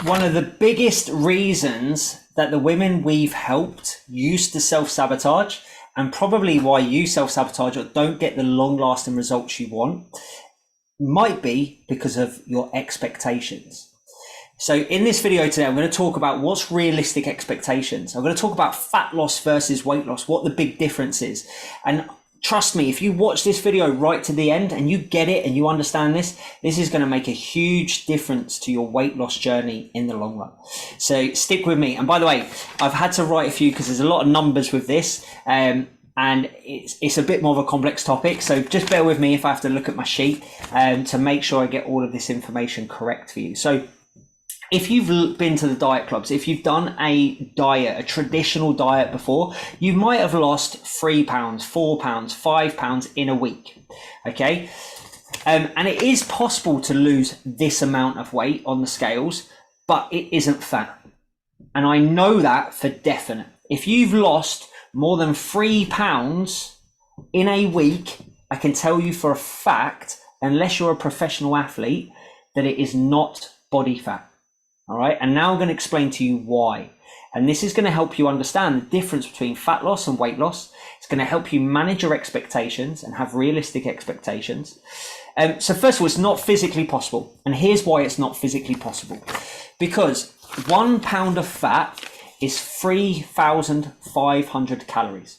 one of the biggest reasons that the women we've helped used to self-sabotage, and probably why you self-sabotage or don't get the long-lasting results you want, might be because of your expectations. So in this video today, I'm going to talk about what's realistic expectations. I'm going to talk about fat loss versus weight loss, what the big difference is. And trust me, if you watch this video right to the end and you get it and you understand this, this is going to make a huge difference to your weight loss journey in the long run. So stick with me. And by the way, I've had to write a few because there's a lot of numbers with this. And it's a bit more of a complex topic. So just bear with me if I have to look at my sheet to make sure I get all of this information correct for you. So if you've been to the diet clubs, if you've done a diet, a traditional diet before, you might have lost 3 pounds, 4 pounds, 5 pounds in a week. Okay. And it is possible to lose this amount of weight on the scales, but it isn't fat. And I know that for definite. If you've lost more than 3 pounds in a week, I can tell you for a fact, unless you're a professional athlete, that it is not body fat. All right. And now I'm going to explain to you why. And this is going to help you understand the difference between fat loss and weight loss. It's going to help you manage your expectations and have realistic expectations. So first of all, it's not physically possible. And here's why it's not physically possible. Because 1 pound of fat is 3,500 calories.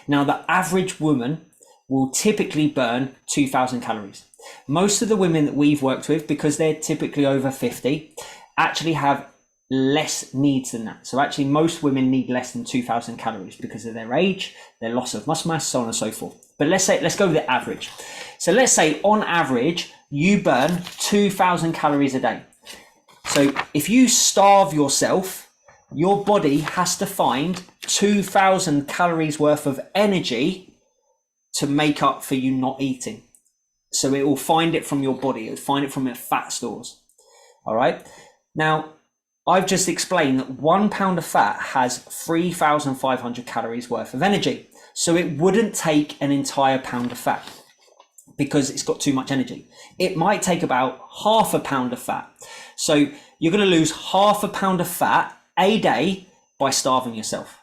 Now, the average woman will typically burn 2,000 calories. Most of the women that we've worked with, because they're typically over 50, actually have less needs than that. So actually most women need less than 2,000 calories because of their age, their loss of muscle mass, so on and so forth. But let's go with the average. So let's say on average, you burn 2,000 calories a day. So if you starve yourself, your body has to find 2,000 calories worth of energy to make up for you not eating. So it will find it from your body. It will find it from your fat stores. All right. Now, I've just explained that 1 pound of fat has 3,500 calories worth of energy. So it wouldn't take an entire pound of fat because it's got too much energy. It might take about half a pound of fat. So you're going to lose half a pound of fat a day by starving yourself.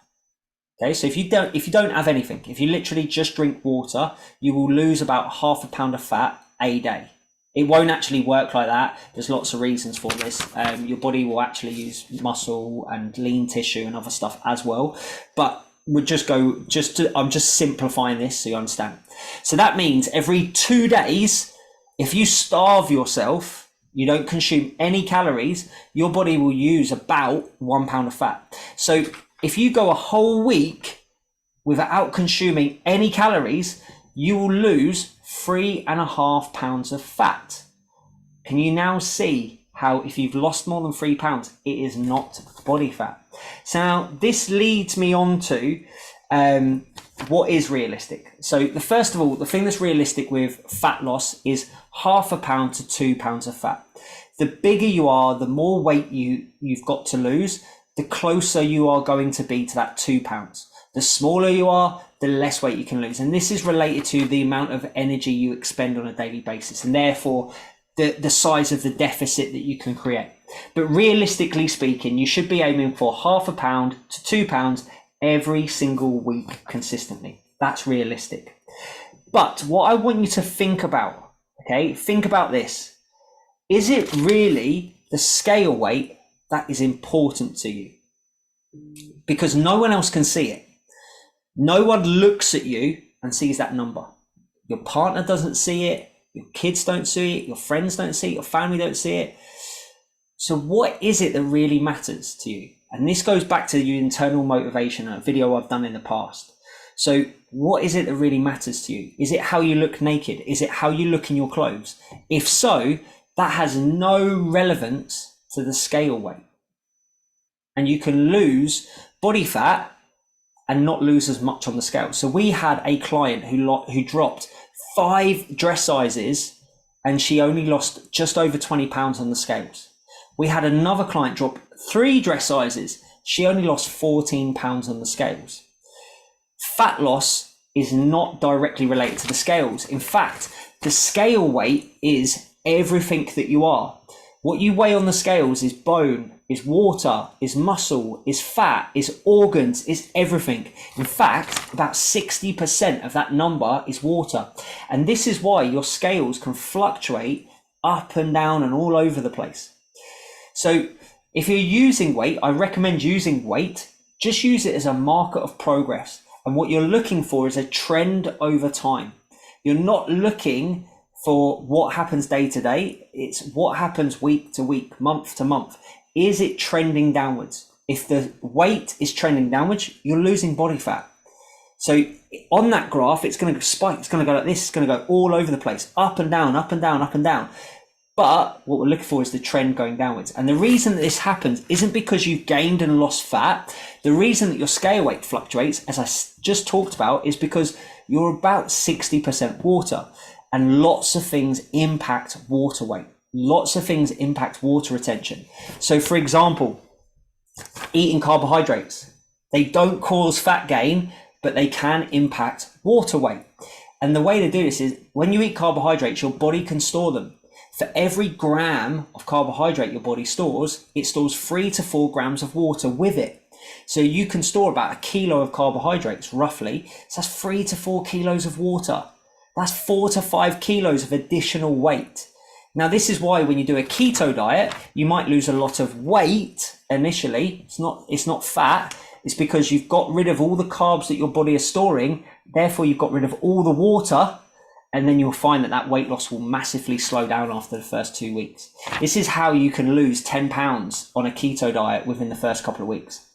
Okay, so if you don't have anything, if you literally just drink water, you will lose about half a pound of fat a day. It won't actually work like that. There's lots of reasons for this. Your body will actually use muscle and lean tissue and other stuff as well. But I'm just simplifying this so you understand. So that means every 2 days, if you starve yourself, you don't consume any calories, your body will use about 1 pound of fat. So if you go a whole week without consuming any calories, you will lose 3.5 pounds of fat. Can you now see how if you've lost more than 3 pounds, it is not body fat? So now this leads me on to what is realistic. So first of all, the thing that's realistic with fat loss is 0.5 pound to 2 pounds of fat. The bigger you are, the more weight you've got to lose, the closer you are going to be to that 2 pounds. The smaller you are, the less weight you can lose. And this is related to the amount of energy you expend on a daily basis, and therefore the size of the deficit that you can create. But realistically speaking, you should be aiming for 0.5 pound to 2 pounds every single week consistently. That's realistic. But what I want you to think about, okay, think about this. Is it really the scale weight that is important to you? Because no one else can see it. No one looks at you and sees that number. Your partner doesn't see it. Your kids don't see it. Your friends don't see it. Your family don't see it. So what is it that really matters to you? And this goes back to your internal motivation, a video I've done in the past. So what is it that really matters to you? Is it how you look naked? Is it how you look in your clothes? If so, that has no relevance to the scale weight. And you can lose body fat and not lose as much on the scale. So we had a client who dropped 5 dress sizes and she only lost just over 20 pounds on the scales. We had another client drop 3 dress sizes. She only lost 14 pounds on the scales. Fat loss is not directly related to the scales. In fact, the scale weight is everything that you are. What you weigh on the scales is bone, is water, is muscle, is fat, is organs, is everything. In fact, about 60% of that number is water. And this is why your scales can fluctuate up and down and all over the place. So if you're using weight, I recommend using weight. Just use it as a marker of progress. And what you're looking for is a trend over time. You're not looking for what happens day to day. It's what happens week to week, month to month. Is it trending downwards? If the weight is trending downwards, you're losing body fat. So on that graph, it's going to spike. It's going to go like this. It's going to go all over the place, up and down, up and down, up and down. But what we're looking for is the trend going downwards. And the reason that this happens isn't because you've gained and lost fat. The reason that your scale weight fluctuates, as I just talked about, is because you're about 60% water. And lots of things impact water weight. Lots of things impact water retention. So for example, eating carbohydrates, they don't cause fat gain, but they can impact water weight. And the way to do this is when you eat carbohydrates, your body can store them. For every gram of carbohydrate your body stores, it stores 3 to 4 grams of water with it. So you can store about 1 kilo of carbohydrates roughly. So that's 3 to 4 kilos of water. That's 4 to 5 kilos of additional weight. Now, this is why when you do a keto diet, you might lose a lot of weight initially. It's not fat. It's because you've got rid of all the carbs that your body is storing. Therefore, you've got rid of all the water. And then you'll find that weight loss will massively slow down after the first 2 weeks. This is how you can lose 10 pounds on a keto diet within the first couple of weeks.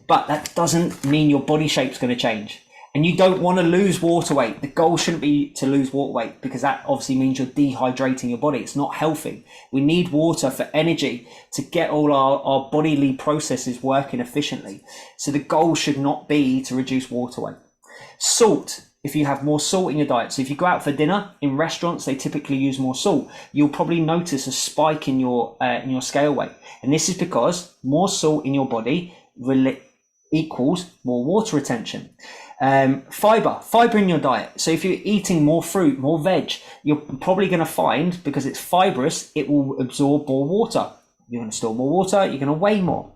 But that doesn't mean your body shape's going to change. And you don't want to lose water weight. The goal shouldn't be to lose water weight because that obviously means you're dehydrating your body. It's not healthy. We need water for energy to get all our bodily processes working efficiently. So the goal should not be to reduce water weight. Salt, if you have more salt in your diet. So if you go out for dinner in restaurants, they typically use more salt. You'll probably notice a spike in your scale weight. And this is because more salt in your body equals more water retention. Fiber in your diet. So if you're eating more fruit, more veg, you're probably going to find, because it's fibrous, it will absorb more water. You're going to store more water, you're going to weigh more.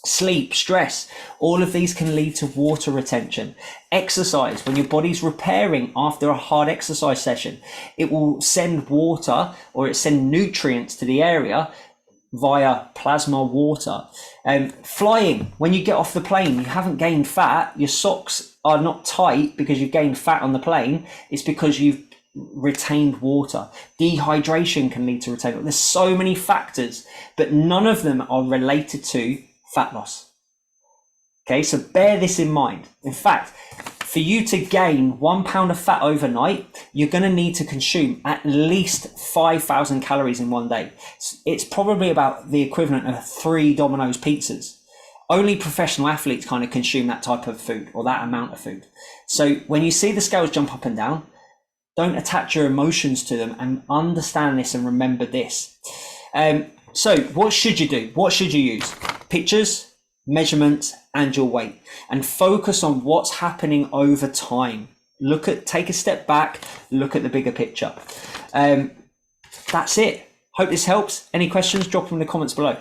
Sleep, stress, all of these can lead to water retention. Exercise, when your body's repairing after a hard exercise session, it will send water or it send nutrients to the area via plasma water. Flying, when you get off the plane, you haven't gained fat, your socks are not tight because you've gained fat on the plane, it's because you've retained water. Dehydration can lead to retention. There's so many factors, but none of them are related to fat loss. Okay, so bear this in mind. In fact, for you to gain 1 pound of fat overnight, you're going to need to consume at least 5,000 calories in one day. It's probably about the equivalent of 3 Domino's pizzas. Only professional athletes kind of consume that type of food or that amount of food. So when you see the scales jump up and down, don't attach your emotions to them and understand this and remember this. So what should you do? What should you use? Pictures, measurements, and your weight, and focus on what's happening over time. Take a step back, look at the bigger picture. That's it. Hope this helps. Any questions, drop them in the comments below.